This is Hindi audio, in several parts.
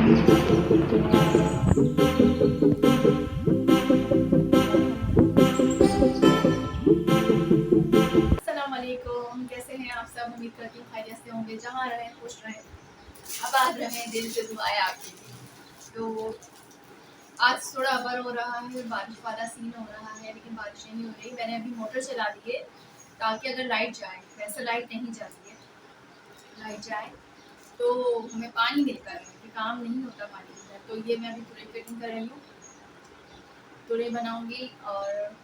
अस्सलामुअलैकुम, कैसे हैं आप सब? उम्मीद करती हूँ खैरियत से होंगे, जहाँ रहें खुश रहें, आबाद रहें, दिल से दुआएं आपकी। तो आज थोड़ा अबर हो रहा है, बारिश वाला सीन हो रहा है, लेकिन बारिश नहीं हो रही। मैंने अभी मोटर चला दी है ताकि अगर लाइट जाए, वैसे लाइट नहीं जाती है, लाइट जाए तो हमें पानी मिलता है, कि काम नहीं होता पानी के साथ। तो ये मैं अभी तुरई कटिंग कर रही हूँ, तुरई बनाऊंगी और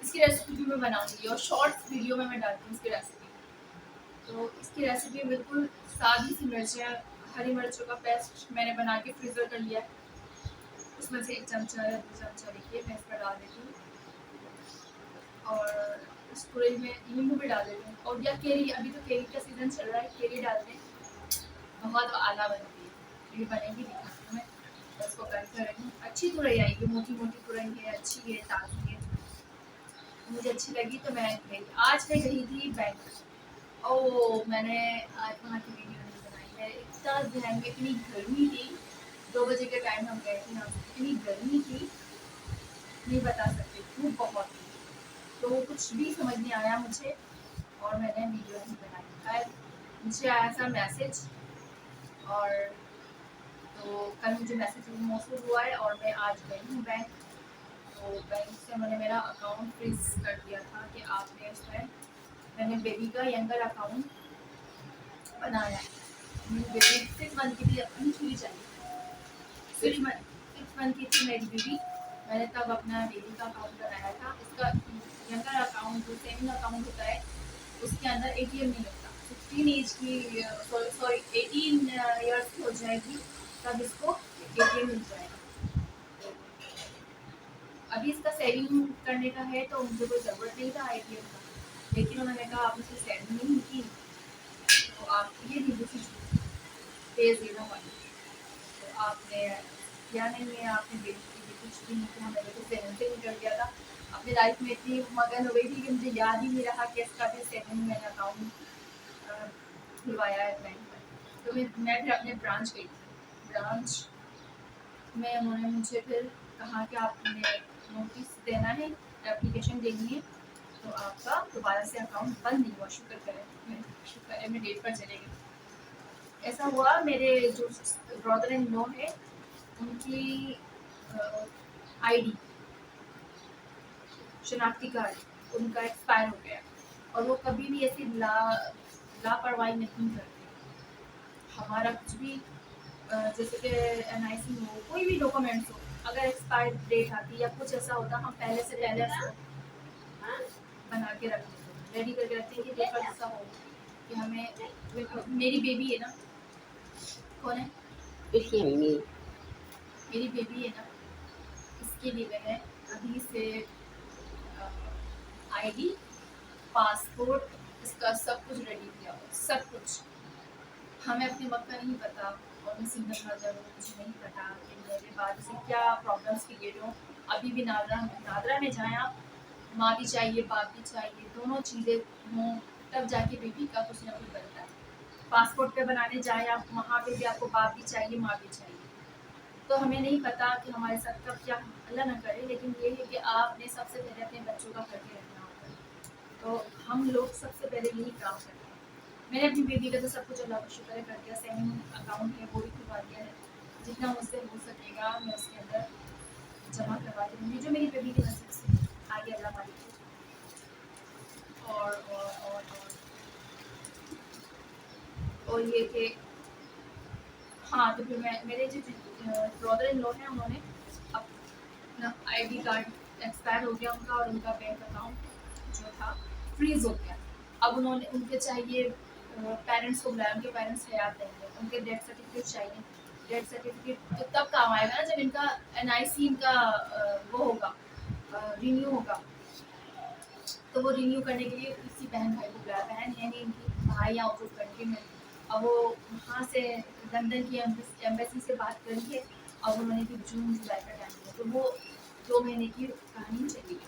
इसकी रेसिपी भी मैं बनाऊंगी और शॉर्ट्स वीडियो में मैं डालती हूँ इसकी रेसिपी। तो इसकी रेसिपी बिल्कुल सादी सी मिर्चें, हरी मिर्चों का पेस्ट मैंने बना के फ्रीज़र कर लिया है। उसमें से 1 चमचा या 2 चमचा देखिए मैं इस पर डाल देती हूँ और उस पूरे में नींबू भी डाल देती हूँ। और या केरी, अभी तो केरी का सीज़न चल रहा है, केरी डाल दें, बहुत आला बनती है। ये बनेगी, दिखाती हूँ मैं। तो इसको कट कर रही हूँ, अच्छी तुरई आएगी, मोटी मोटी तुरई है, अच्छी है, ताज़ी है। मुझे अच्छी लगी तो मैं गई। आज मैं गई थी बैंक। ओह! मैंने आज वहाँ की वीडियो नहीं बनाई है। इतना ज़हन में इतनी गर्मी थी, 2 बजे के टाइम हम गए थे यहाँ से। इतनी गर्मी थी, नहीं बता सकती, धूप बहुत थी। तो कुछ भी समझ नहीं आया मुझे और मैंने वीडियो नहीं बनाई। खैर, मुझे आया था मैसेज और तो कल मुझे मैसेज मौसूल हुआ है और मैं आज गई हूँ बैंक। तो बैंक से उन्होंने मेरा अकाउंट फ्रीज़ कर दिया था कि आपने उसमें, मैंने बेबी का यंगर अकाउंट बनाया है। मेरी बेबी 6 मंथ की थी, अपनी छुरी चाहिए। 6 मंथ की थी मेरी बेबी। मैंने तब अपना बेबी का अकाउंट बनाया था। इसका यंगर अकाउंट, जो सेविंग अकाउंट होता है, उसके अंदर एटीएम नहीं लगता। 16 एज की, सॉरी 18 ईयर्स की हो जाएगी तब इसको एटीएम मिल जाएगा। अभी इसका सेविंग करने का है तो मुझे कोई ज़रूरत नहीं था एटीएम का, लेकिन उन्होंने कहा आपने इसकी सेविंग नहीं की तो आप ये नींबू की तेज़ देना पड़ी। तो आपने किया नहीं है, आपने बेसिकली कुछ भी नहीं किया। मैंने तो सेवन से निकल गया था, अपनी लाइफ में इतनी मगन हो गई थी कि मुझे याद ही नहीं रहा कि इसका भी सेविंग मैंने अकाउंट खुलवाया है बैंक में। तो मैं फिर अपने ब्रांच गई थी। ब्रांच में उन्होंने मुझे फिर कहा कि आपने नोटिस देना है, एप्लीकेशन देनी है, तो आपका दोबारा से अकाउंट बंद नहीं हुआ। शुक्र करें, शुक्र है मैं डेट पर चले गई। ऐसा हुआ, मेरे जो ब्रदर इन लॉ है उनकी आईडी, शनाख्ती कार्ड उनका एक्सपायर हो गया और वो कभी भी ऐसी लापरवाही नहीं करते। हमारा कुछ भी जैसे कि एनआईसी हो, कोई भी डॉक्यूमेंट्स हो, अगर एक्सपायर डेट आती या कुछ ऐसा होता, हम पहले से पहले उसको बना के रख देते, रेडी करके रखते हैं कि पेपर ऐसा हो कि हमें, मेरी बेबी है ना, कौन है, मेरी बेबी है ना, इसके लिए मैंने अभी से आईडी, पासपोर्ट, इसका सब कुछ रेडी किया हुआ, सब कुछ। हमें अपने वक्त का नहीं पता और मैं सिंगल मदर हूँ, मुझे नहीं पता कि मेरे बाद से क्या प्रॉब्लम्स क्रिएट हों। अभी भी नादरा में जाएँ आप, माँ भी चाहिए, बाप भी चाहिए, दोनों चीज़ें हों, तब जाके बेबी का कुछ ना कुछ बनता है। पासपोर्ट पे बनाने जाएँ आप, वहाँ पे भी आपको बाप भी चाहिए, माँ भी चाहिए। तो हमें नहीं पता कि हमारे साथ कब क्या, अल्लाह ना करे, लेकिन ये है कि आपने सबसे पहले अपने बच्चों का करके रखना होता है। तो हम लोग सबसे पहले यही काम करते हैं। मैंने अपनी बेबी का तो सब कुछ अल्लाह का शुक्र है कर दिया। सेविंग अकाउंट है वो भी खुलवा दिया है, जितना मुझसे हो सकेगा मैं उसके अंदर जमा करवाती रहूँगी, जो मेरी बेबी के नसीब से आगे अल्लाह मालिक है। और ये कि हाँ, तो फिर मैं, मेरे जो ब्रदर इन लॉ हैं, उन्होंने अपना आईडी कार्ड एक्सपायर हो गया उनका और उनका बैंक अकाउंट जो था फ्रीज हो गया। अब उन्होंने, उनके चाहिए, पेरेंट्स को बुलाया, उनके पेरेंट्स हयात नहीं है, उनके डेथ सर्टिफिकेट चाहिए। डेथ सर्टिफिकेट तो तब काम आएगा ना जब इनका एनआईसी, इनका वो होगा, रिन्यू होगा। तो वो रिन्यू करने के लिए किसी बहन भाई को बुलाया, बहन है नहीं इनकी, भाई या उनको कंट्री में। अब वो वहाँ से लंदन की एम्बेसी से बात करके अब उन्होंने कि जून जुलाई का टाइम दिया, तो वो 2 महीने की कहानी चली गई।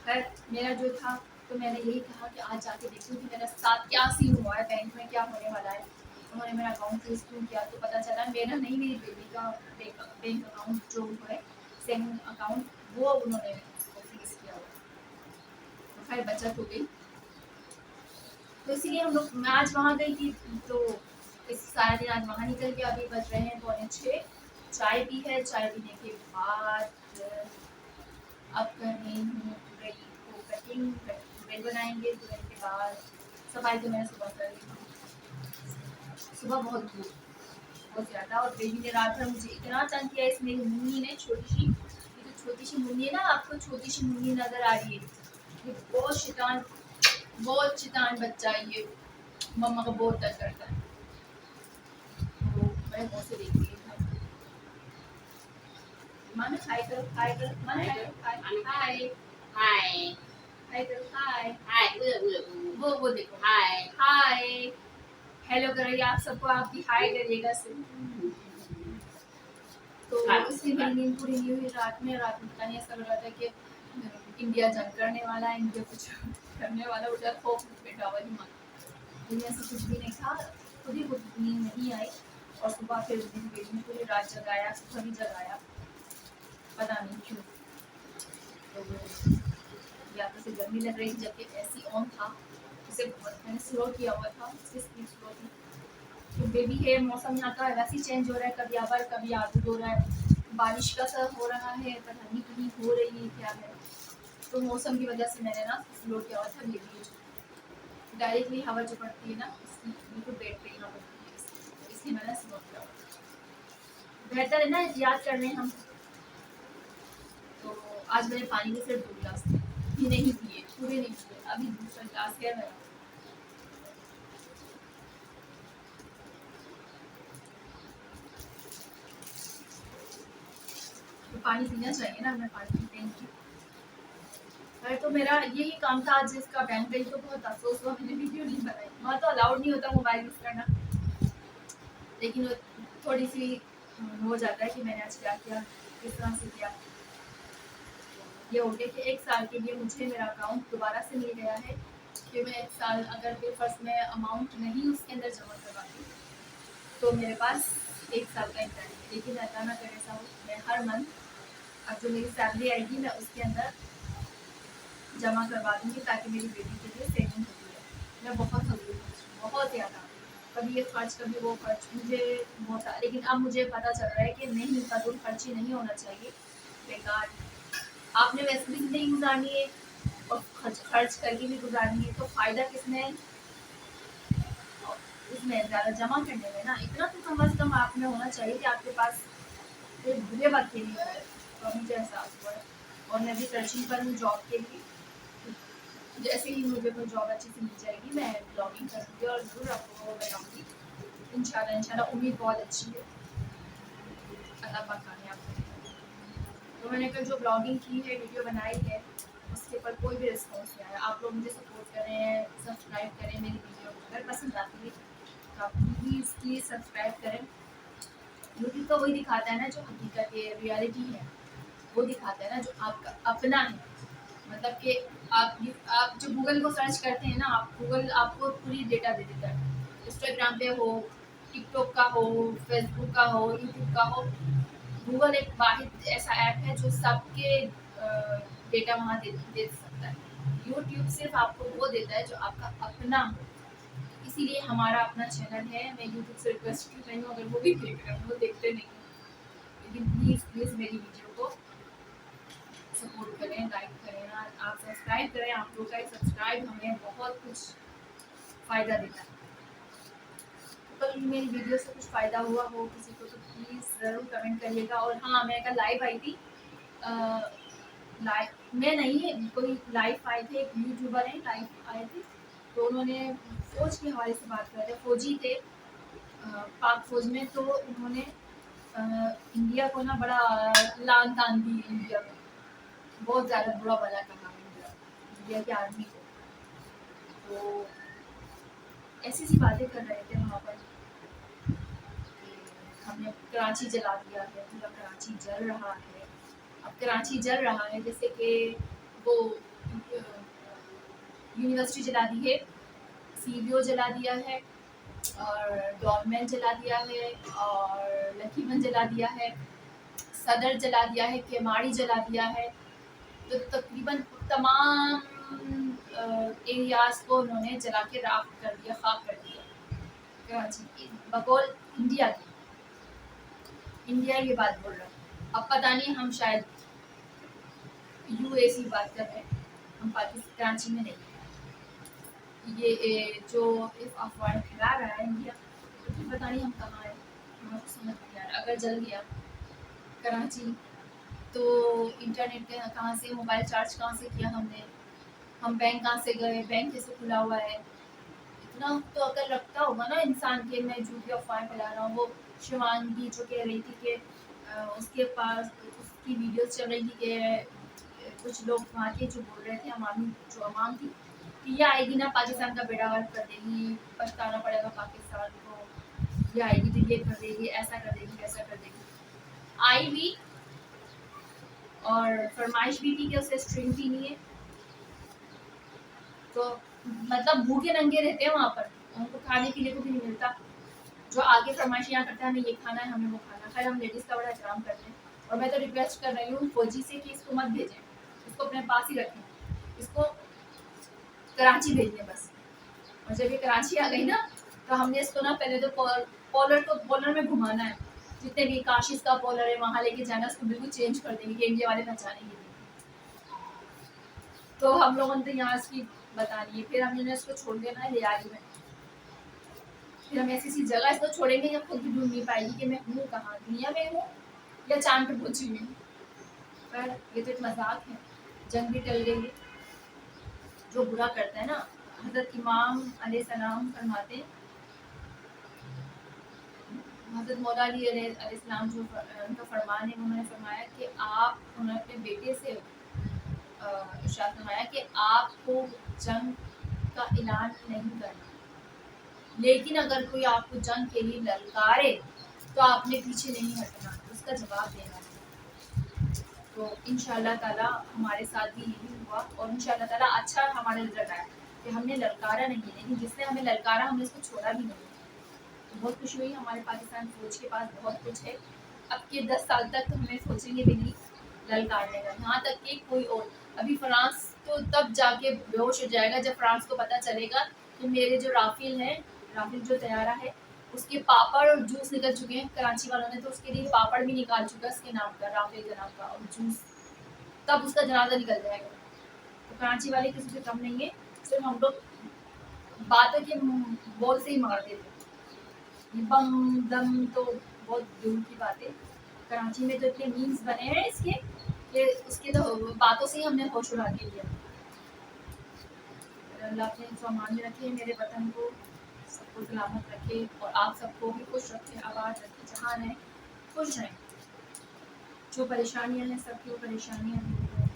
खैर मेरा जो था, तो मैंने यही कहा कि आज जाके देखूँ कि मेरे साथ क्या सीन हुआ है, बैंक में क्या होने वाला है। उन्होंने मेरा अकाउंट यूज़ क्यों किया, तो पता चला मेरा नहीं, मेरी बेबी का बैंक अकाउंट जो है सेविंग अकाउंट, वो उन्होंने फ्रीज किया हुआ। तो खैर बचत हो गई। तो इसीलिए हम लोग, मैं आज वहाँ गई थी, तो इस सारा दिन आज वहाँ निकल गया। अभी बज रहे हैं 5:45, चाय पी है। चाय पीने के बाद अब कर रही हूँ ब्रेड को कटिंग, ब्रेड बनाएंगे। ब्रेड के बाद सफाई तो मैंने सुबह कर ली थी। सुबह बहुत धूप, बहुत ज़्यादा, और बेबी ने रात भर मुझे इतना तंग किया। इस मेरी मुन्नी ने, छोटी सी, ये जो छोटी सी मुन्नी है ना, आपको छोटी सी मुन्नी नज़र आ रही है, ये बहुत शैतान बच्चा है ये, मम्मा को बहुत तंग करता है। तो मैं बहुत से देखती है, मानो हाय करो, हाय करो, मानो हाय करो, हाय हाय हाय करो, हाय हाय, वो देखो, हाय हाय, हेलो करिए आप सबको, आपकी हाय करिएगा सिर्फ। तो इसलिए मेरी नींद पूरी नहीं हुई रात में पता नहीं, ऐसा लग रहा था कि इंडिया जंग करने वाला है, इंडिया कुछ करने वाला, उधर खौफ बैठा हुआ दिमाग, लेकिन ऐसा कुछ भी नहीं था। खुद ही नींद नहीं आई, और सुबह फिर बेबी पूरी रात जगाया, सुबह भी जगाया, पता नहीं क्यों। तो या तो फिर गर्मी लग रही थी, जबकि ऐसी ऑन था, उसे मैंने स्लो किया हुआ था, उसकी स्पीड स्लो थी। तो बेबी है, मौसम यहाँ का वैसे ही चेंज हो रहा है, कभी आवर कभी आलू हो रहा है, बारिश का असर हो रहा है, पता नहीं कहीं हो रही है क्या है। तो मौसम की वजह से मैंने ना स्लो किया हुआ था बेबी को। डायरेक्टली हवा जो पड़ती है ना, बिल्कुल बेड पे ही हवा पड़ती है, इसलिए मैंने स्लो किया हुआ। बेहतर है ना, याद कर रहे हैं हम। तो आज मैंने पानी के सिर्फ 2 गिलास भी नहीं पिए, पूरे नहीं पिए, अभी दूसरा गिलास है मेरा। तो पानी पीना चाहिए ना, मैं पानी पीते नहीं। अरे तो मेरा यही काम था आज, जिसका बैंक गई तो बहुत अफसोस हुआ, मैंने वीडियो नहीं बनाई। वहाँ तो अलाउड नहीं होता मोबाइल यूज़ करना, लेकिन थोड़ी सी हो जाता है कि मैंने आज क्या किया, किस तरह से किया। ये हो गया कि 1 साल के लिए मुझे मेरा अकाउंट दोबारा से मिल गया है, कि मैं 1 साल अगर फर्स्ट में अमाउंट नहीं उसके अंदर जमा करवाती, तो मेरे पास 1 साल का इंतजार है। लेकिन ऐसा ना करे ऐसा हो, मैं हर मंथ अब जो मेरी सैलरी आएगी मैं उसके अंदर जमा करवा दूँगी, ताकि मेरी बेटी के लिए सेविंग होती है। मैं बहुत फजूल खर्च, बहुत ज़्यादा, कभी ये खर्च कभी वो खर्च, मुझे बहुत, लेकिन अब मुझे पता चल रहा है कि नहीं, फजूल खर्ची नहीं होना चाहिए, बेकार। आपने वैसे भी ज़िंदगी गुजारनी है और खर्च करके भी गुजारनी है, तो फ़ायदा किसमें, इसमें ज़्यादा जमा करने में ना। इतना तो कम से कम आप में होना चाहिए कि आपके पास एक बुरे वक्त के लिए है। तो मुझे एहसास हुआ है, और मैं भी सर्चिंग पर हूँ जॉब के लिए। जैसे ही मुझे कोई जॉब अच्छी से मिल जाएगी, मैं ब्लॉगिंग करूँगी और ज़रूर आपको बताऊँगी, इंशाल्लाह। इंशाल्लाह उम्मीद बहुत अच्छी है, अल्लाह पाक कामयाब करेगा। तो मैंने कल जो ब्लॉगिंग की है, वीडियो बनाई है, उसके ऊपर कोई भी रिस्पॉन्स नहीं आया। आप लोग मुझे सपोर्ट करें, सब्सक्राइब करें मेरी वीडियो को, अगर पसंद आती है तो आप प्लीज़ सब्सक्राइब करें। यूट्यूब तो वही दिखाता है ना जो हकीकत है, रियलिटी है, वो दिखाता है ना जो आपका अपना है। मतलब कि आप जो गूगल को सर्च करते हैं ना, आप गूगल आपको पूरी डेटा दे देता है। इंस्टाग्राम पे हो, टिकटॉक का हो, फेसबुक का हो, यूट्यूब का हो, गूगल एक वाहिद ऐसा ऐप है जो सबके डेटा वहाँ दे सकता है। यूट्यूब सिर्फ आपको वो देता है जो आपका अपना हो। इसीलिए हमारा अपना चैनल है। मैं यूट्यूब से रिक्वेस्ट की रही हूँ, अगर वो भी देख रहे हैं, वो देखते नहीं हैं, लेकिन प्लीज़ मेरी वीडियो को सपोर्ट करें, लाइक करें, आप सब्सक्राइब करें। आप लोग का एक सब्सक्राइब हमें बहुत कुछ फ़ायदा देता है। तो मेरी वीडियो से कुछ फ़ायदा हुआ हो किसी को, तो प्लीज़ ज़रूर कमेंट करिएगा। और हाँ, मैं कल लाइव आई थी, लाइव मैं नहीं, कोई लाइव आए थे, एक यूट्यूबर है, लाइव आए थे। तो उन्होंने फ़ौज के हवाले से बात कर रहे थे, फ़ौजी थे पाक फ़ौज में। तो उन्होंने इंडिया को ना बड़ा लान तान दी, इंडिया में बहुत ज़्यादा बुरा भला कहा इंडिया की आर्मी को। तो ऐसी सी बातें कर रहे थे वहाँ पर, हमने कराची जला दिया है, पूरा कराची जल रहा है। अब कराची जल रहा है जैसे कि वो यूनिवर्सिटी जला दी है, CBO जला दिया है, और डॉर्मेंट जला दिया है और लकीवन जला दिया है, सदर जला दिया है, केमाड़ी जला दिया है। तो तकरीबन तमाम एरियाज को उन्होंने जला के राख कर दिया, खाक कर दिया कराची की, बकौल इंडिया की। इंडिया ये बात बोल रहा है। अब पता नहीं, हम शायद यूएसी बात कर रहे हैं, हम पाकिस्तान कराची में नहीं। ये जो इस अफवाह फैला रहा है इंडिया, तो पता नहीं हम कहाँ हैं, हमें कुछ समझ नहीं आ रहा। अगर जल गया कराची तो इंटरनेट के कहाँ से, मोबाइल चार्ज कहाँ से किया हमने, हम बैंक कहाँ से गए, बैंक कैसे खुला हुआ है। इतना तो अगर रखता होगा ना इंसान के, मैं झूठी अफवाहें फैला रहा हूँ। वो शिवांगी जो कह रही थी कि उसके पास उसकी वीडियोस चल रही थी कि कुछ लोग वहाँ के जो बोल रहे थे, जो अवाम थी कि ये आएगी ना पाकिस्तान का बेड़ा गर्क कर देगी, पछताना पड़ेगा पाकिस्तान को, ये आएगी तो ये कर देगी, ऐसा कर देगी, वैसा कर देगी। आई भी और फरमाइश भी की कि उसे स्ट्रिंग पीनी है। तो मतलब भूखे नंगे रहते हैं वहाँ पर, उनको खाने पीने को भी नहीं मिलता। जो आगे फरमाइश यहाँ करता है, हमें ये खाना है, हमें वो खाना। खैर हम लेडीज़ का बड़ा एहतराम करते हैं, और मैं तो रिक्वेस्ट कर रही हूँ फौजी से कि इसको मत भेजें, इसको अपने पास ही रखें, इसको कराची भेजें बस। और जब ये कराची आ गई ना, तो हमने इसको ना पहले तो पॉलर में घुमाना है, जितने भी काशिश का पॉलर है वहाँ लेके जाना, उसको बिल्कुल चेंज कर देंगे कि इंडिया वाले पहचानेंगे। तो हम लोगों ने तो यहाँ इसकी बतानी है, फिर हमने इसको छोड़ देना है लियारी में। फिर हम ऐसी जगह इसको छोड़ेंगे या खुद भी ढूंढ नहीं पाएगी कि मैं हूँ कहाँ, दुनिया में हूँ या चांद पे पहुंची हुई हूँ। पर ये तो एक मजाक है, जंग भी टल गई है। जो बुरा करता है ना, हजरत इमाम अलैहिस्सलाम फरमाते, हजरत मौला अली अलैहिस्सलाम जो उनका फरमान है, उन्होंने फरमाया कि आप, उन्होंने अपने बेटे से इरशाद फरमाया कि आपको जंग का ऐलान नहीं करना, लेकिन अगर कोई आपको जंग के लिए ललकारे तो आपने पीछे नहीं हटना, उसका जवाब देना है। तो इंशाअल्लाह ताला हमारे साथ भी यही हुआ, और इंशाअल्लाह ताला अच्छा हमारा रिजल्ट आया कि हमने ललकारा नहीं, लेकिन जिसने हमें ललकारा हमने उसको छोड़ा भी नहीं। तो बहुत खुशी हुई, हमारे पाकिस्तान फौज के पास बहुत कुछ है। अब के 10 साल तक तो हमें सोचेंगे भी नहीं ललकारने का, यहाँ तक कि कोई और, अभी फ्रांस तो तब जाके बेहोश हो जाएगा जब फ्रांस को पता चलेगा कि मेरे जो राफेल है, राफेल जो तैयारा है, उसके पापड़ और जूस निकल चुके हैं। कराची वालों ने तो उसके लिए पापड़ भी निकाल चुका है उसके नाम का, राफेल के नाम का, और जूस, तब उसका जनाजा निकल जाएगा। तो कराची वाले किसी से कम नहीं है, सिर्फ हम लोग बातों के बोल से ही मार देते। बम दम तो बहुत दूर की बात है। कराची में तो इतने मीम्स बने हैं इसके कि उसके तो बातों से ही हमने होश उड़ा के लिया। अल्लाह अपने सामान में रखे मेरे वतन को, सबको सलामत रखे, और आप सबको भी खुश रखे, आबाद रखे, जहाँ रहें खुश रहें। जो परेशानियाँ हैं सबकी वो परेशानियाँ दूर करें।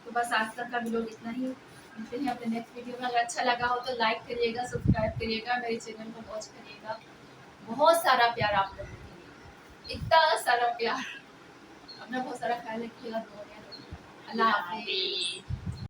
तो बस आज तक का वीडियो इतना ही, मिलते हैं अपने नेक्स्ट वीडियो में। अगर अच्छा लगा हो तो लाइक करिएगा, सब्सक्राइब करिएगा, मेरे चैनल को वॉच करिएगा। बहुत सारा प्यार आप लोगों के लिए, इतना सारा प्यार। अपना बहुत सारा ख्याल रखिएगा। अल्लाह हाफिज़।